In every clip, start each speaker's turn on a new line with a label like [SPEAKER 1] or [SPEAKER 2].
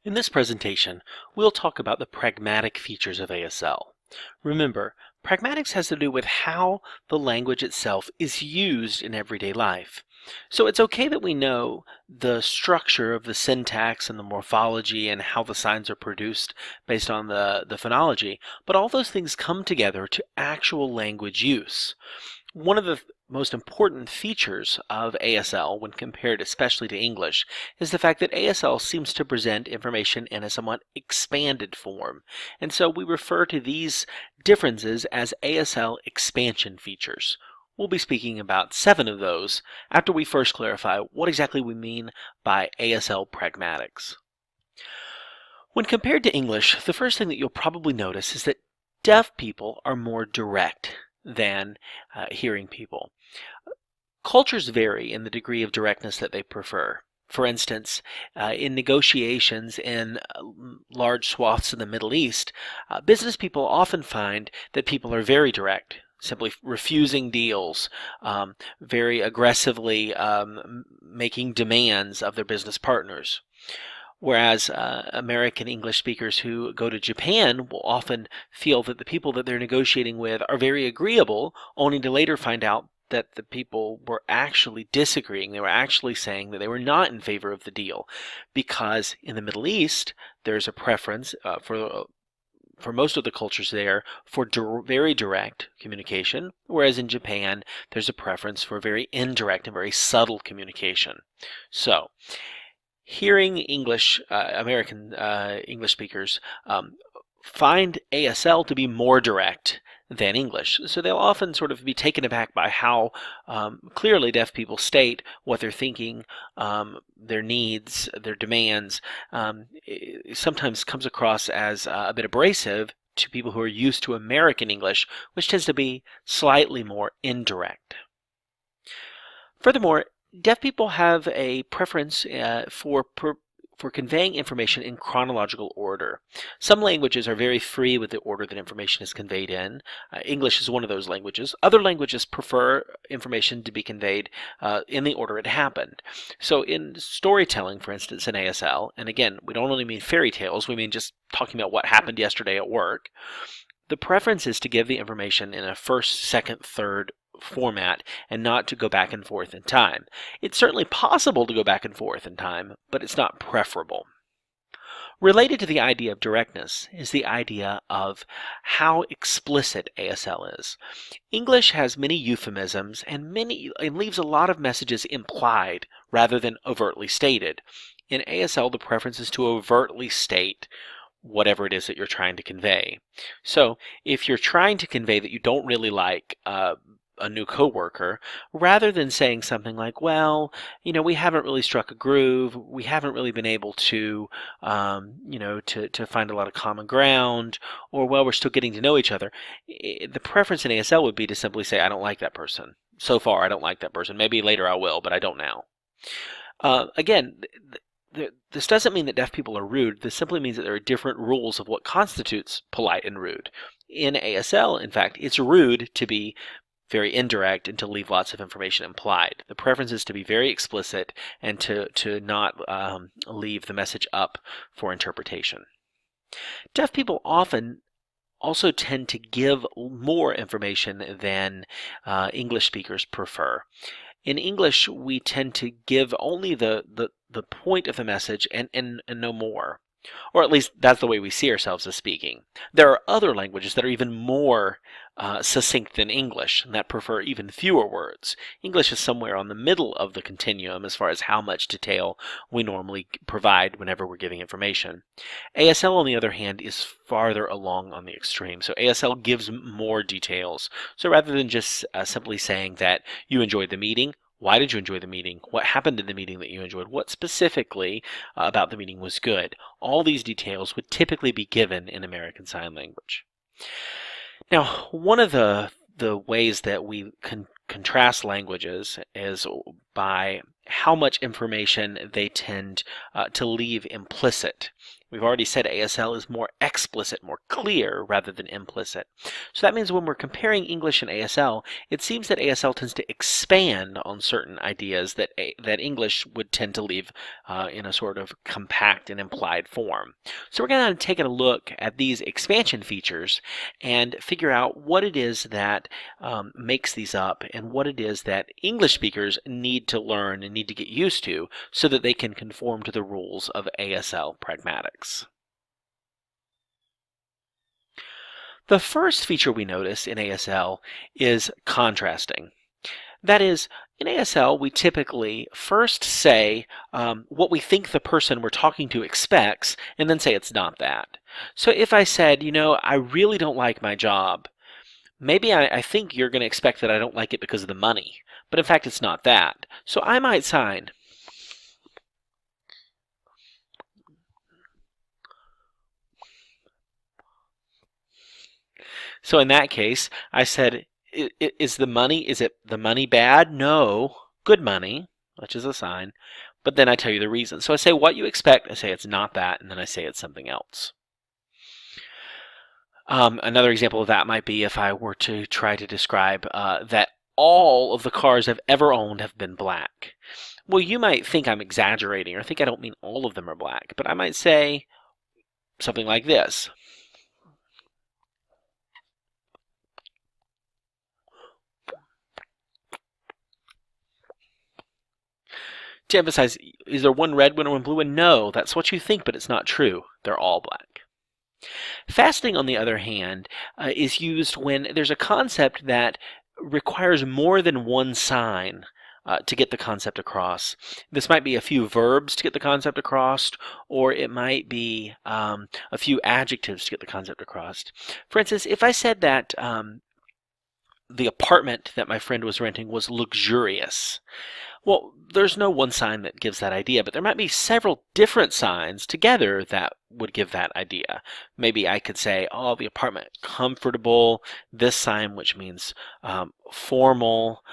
[SPEAKER 1] In this presentation, we'll talk about the pragmatic features of ASL. Remember, pragmatics has to do with how the language itself is used in everyday life. So it's okay that we know the structure of the syntax and the morphology and how the signs are produced based on the phonology, but all those things come together to actual language use. One of the most important features of ASL when compared especially to English is the fact that ASL seems to present information in a somewhat expanded form. And so we refer to these differences as ASL expansion features. We'll be speaking about 7 of those after we first clarify what exactly we mean by ASL pragmatics. When compared to English, the first thing that you'll probably notice is that deaf people are more direct than hearing people. Cultures vary in the degree of directness that they prefer. For instance, in negotiations in large swaths in the Middle East, business people often find that people are very direct, simply refusing deals, very aggressively making demands of their business partners. Whereas American English speakers who go to Japan will often feel that the people that they're negotiating with are very agreeable, only to later find out that the people were actually disagreeing. They were actually saying that they were not in favor of the deal, because in the Middle East there's a preference for most of the cultures there for very direct communication, whereas in Japan there's a preference for very indirect and very subtle communication. So, hearing American English speakers find ASL to be more direct than English. So they'll often sort of be taken aback by how clearly deaf people state what they're thinking, their needs, their demands. It sometimes comes across as a bit abrasive to people who are used to American English, which tends to be slightly more indirect. Furthermore, deaf people have a preference for conveying information in chronological order. Some languages are very free with the order that information is conveyed in. English is one of those languages. Other languages prefer information to be conveyed in the order it happened. So in storytelling, for instance, in ASL, and again, we don't only mean fairy tales, we mean just talking about what happened yesterday at work, the preference is to give the information in a first, second, third format and not to go back and forth in time. It's certainly possible to go back and forth in time, but it's not preferable. Related to the idea of directness is the idea of how explicit ASL is. English has many euphemisms and leaves a lot of messages implied rather than overtly stated. In ASL, the preference is to overtly state whatever it is that you're trying to convey. So if you're trying to convey that you don't really like a new coworker, rather than saying something like, well, we haven't really struck a groove, we haven't really been able to, to find a lot of common ground, or, well, we're still getting to know each other, the preference in ASL would be to simply say, I don't like that person. So far, I don't like that person. Maybe later I will, but I don't now. Again, this doesn't mean that deaf people are rude. This simply means that there are different rules of what constitutes polite and rude. In ASL, in fact, it's rude to be very indirect and to leave lots of information implied. The preference is to be very explicit and to not leave the message up for interpretation. Deaf people often also tend to give more information than English speakers prefer. In English, we tend to give only the point of the message and no more. Or at least that's the way we see ourselves as speaking. There are other languages that are even more succinct than English and that prefer even fewer words. English is somewhere on the middle of the continuum as far as how much detail we normally provide whenever we're giving information. ASL, on the other hand, is farther along on the extreme. So ASL gives more details. So rather than just simply saying that you enjoyed the meeting, why did you enjoy the meeting? What happened in the meeting that you enjoyed? What specifically about the meeting was good? All these details would typically be given in American Sign Language. Now, one of the ways that we contrast languages is by how much information they tend to leave implicit We've already said ASL is more explicit, more clear, rather than implicit. So that means when we're comparing English and ASL, it seems that ASL tends to expand on certain ideas that English would tend to leave in a sort of compact and implied form. So we're going to take a look at these expansion features and figure out what it is that makes these up and what it is that English speakers need to learn and need to get used to so that they can conform to the rules of ASL Pragmatics. The first feature we notice in ASL is contrasting. That is, in ASL, we typically first say what we think the person we're talking to expects, and then say it's not that. So if I said, I really don't like my job, maybe I think you're going to expect that I don't like it because of the money, but in fact it's not that. So I might sign. So in that case, I said, is the money bad? No, good money, which is a sign. But then I tell you the reason. So I say what you expect, I say it's not that, and then I say it's something else. Another example of that might be if I were to try to describe that all of the cars I've ever owned have been black. Well, you might think I'm exaggerating or think I don't mean all of them are black, but I might say something like this. To emphasize, is there one red one or one blue one? No, that's what you think, but it's not true. They're all black. Faceting, on the other hand, is used when there's a concept that requires more than one sign to get the concept across. This might be a few verbs to get the concept across, or it might be a few adjectives to get the concept across. For instance, if I said that the apartment that my friend was renting was luxurious, well, there's no one sign that gives that idea, but there might be several different signs together that would give that idea. Maybe I could say, oh, the apartment, comfortable, this sign, which means formal,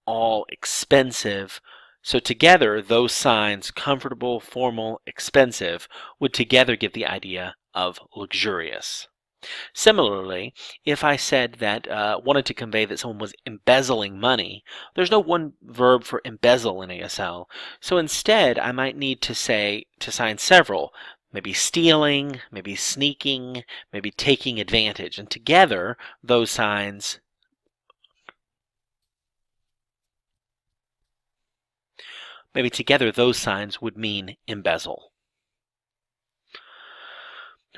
[SPEAKER 1] all expensive. So together, those signs, comfortable, formal, expensive, would together give the idea of luxurious. Similarly, if I said that wanted to convey that someone was embezzling money, there's no one verb for embezzle in ASL. So instead, I might need to sign several, maybe stealing, maybe sneaking, maybe taking advantage. And together, those signs would mean embezzle.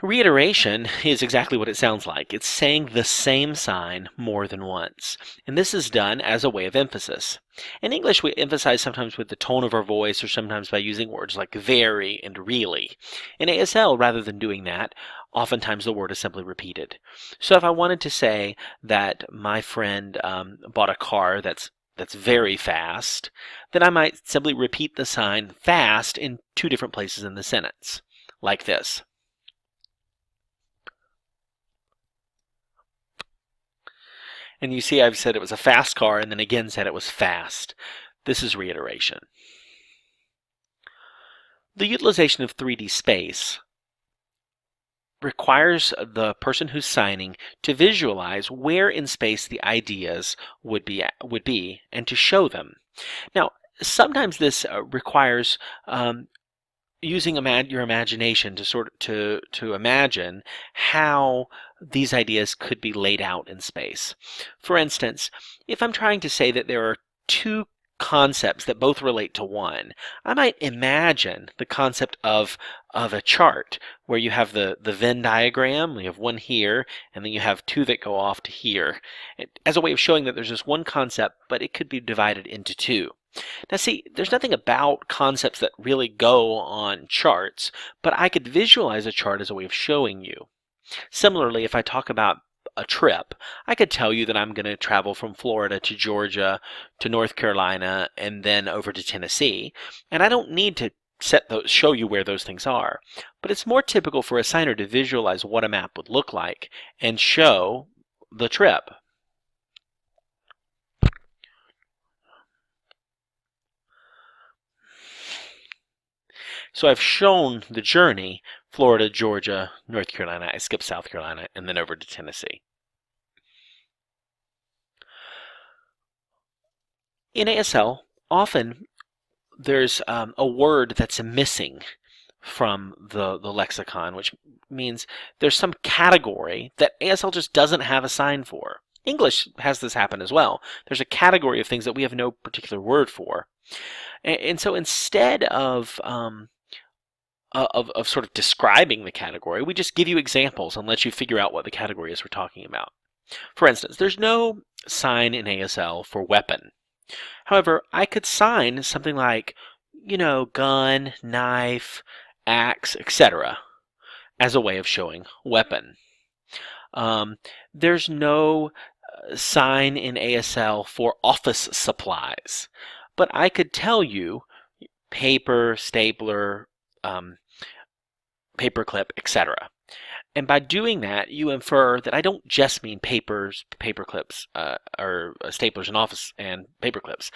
[SPEAKER 1] Reiteration is exactly what it sounds like. It's saying the same sign more than once. And this is done as a way of emphasis. In English, we emphasize sometimes with the tone of our voice or sometimes by using words like very and really. In ASL, rather than doing that, oftentimes the word is simply repeated. So if I wanted to say that my friend bought a car that's very fast, then I might simply repeat the sign fast in two different places in the sentence, like this. And you see I've said it was a fast car and then again said it was fast. This is reiteration. The utilization of 3D space requires the person who's signing to visualize where in space the ideas would be and to show them. Now, sometimes this requires using your imagination to imagine how these ideas could be laid out in space. For instance, if I'm trying to say that there are two concepts that both relate to one, I might imagine the concept of a chart where you have the Venn diagram, you have one here, and then you have two that go off to here, as a way of showing that there's just one concept, but it could be divided into two. Now see, there's nothing about concepts that really go on charts, but I could visualize a chart as a way of showing you. Similarly, if I talk about a trip, I could tell you that I'm going to travel from Florida to Georgia to North Carolina and then over to Tennessee, and I don't need to show you where those things are. But it's more typical for a signer to visualize what a map would look like and show the trip. So I've shown the journey, Florida, Georgia, North Carolina. I skipped South Carolina and then over to Tennessee. In ASL, often there's a word that's missing from the lexicon, which means there's some category that ASL just doesn't have a sign for. English has this happen as well. There's a category of things that we have no particular word for. And so instead of sort of describing the category, we just give you examples and let you figure out what the category is we're talking about. For instance, there's no sign in ASL for weapon. However, I could sign something like, gun, knife, axe, etc. as a way of showing weapon. There's no sign in ASL for office supplies, but I could tell you paper, stapler, paperclip, etc. And by doing that, you infer that I don't just mean papers, paperclips, or staplers and office and paperclips,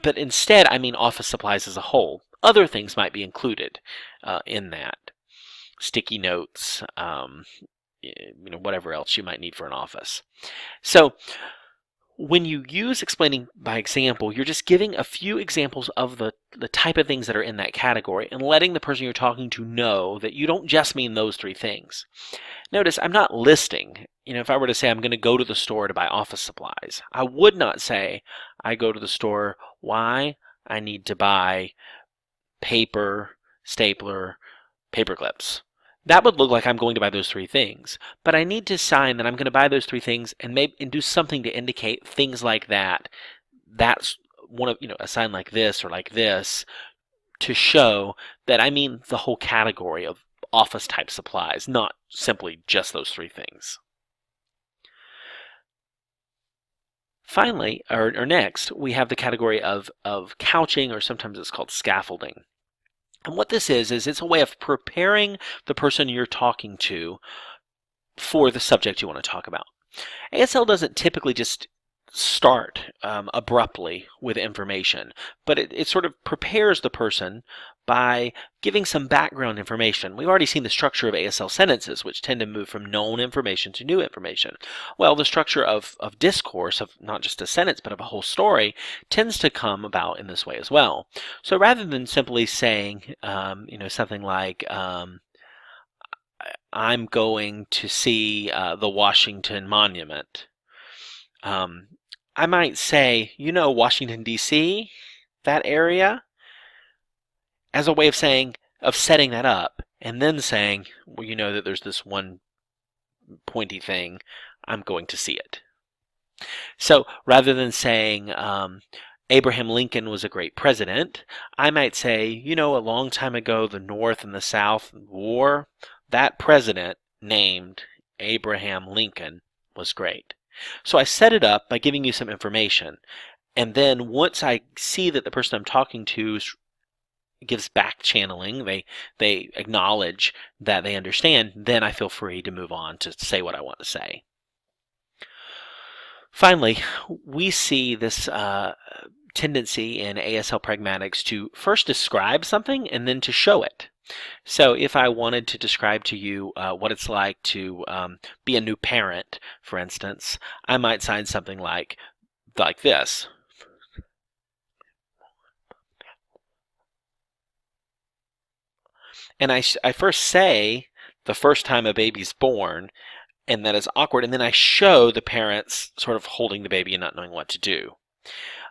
[SPEAKER 1] but instead I mean office supplies as a whole. Other things might be included in that. Sticky notes, whatever else you might need for an office. So when you use explaining by example, you're just giving a few examples of the type of things that are in that category and letting the person you're talking to know that you don't just mean those three things. Notice I'm not listing. If I were to say I'm going to go to the store to buy office supplies, I would not say I go to the store. Why? I need to buy paper, stapler, paper clips. That would look like I'm going to buy those three things. But I need to sign that I'm going to buy those three things and do something to indicate things like that. That's one of, a sign like this or like this to show that I mean the whole category of office type supplies, not simply just those three things. Finally, or next, we have the category of couching, or sometimes it's called scaffolding. And what this is it's a way of preparing the person you're talking to for the subject you want to talk about. ASL doesn't typically just start abruptly with information, but it sort of prepares the person by giving some background information. We've already seen the structure of ASL sentences, which tend to move from known information to new information. Well, the structure of discourse, of not just a sentence, but of a whole story, tends to come about in this way as well. So rather than simply saying, something like, I'm going to see the Washington Monument, I might say, Washington, D.C., that area, as a way of setting that up, and then saying, well, that there's this one pointy thing, I'm going to see it. So rather than saying, Abraham Lincoln was a great president, I might say, a long time ago, the North and the South war, that president named Abraham Lincoln was great. So I set it up by giving you some information, and then once I see that the person I'm talking to gives back channeling, they acknowledge that they understand, then I feel free to move on to say what I want to say. Finally, we see this tendency in ASL Pragmatics to first describe something and then to show it. So if I wanted to describe to you what it's like to be a new parent, for instance, I might sign something like this. And I first say the first time a baby's born, and that is awkward, and then I show the parents sort of holding the baby and not knowing what to do.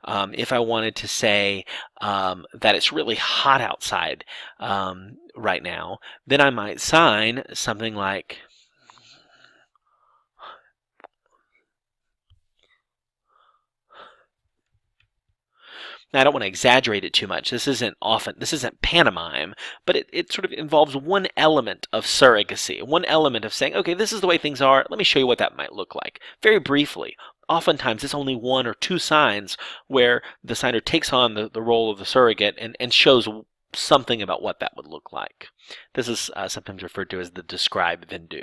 [SPEAKER 1] If I wanted to say that it's really hot outside right now, then I might sign something like, now, I don't want to exaggerate it too much. This isn't pantomime, but it sort of involves one element of surrogacy, one element of saying, okay, this is the way things are. Let me show you what that might look like. Very briefly. Oftentimes, it's only one or two signs where the signer takes on the role of the surrogate and shows something about what that would look like. This is sometimes referred to as the describe then do.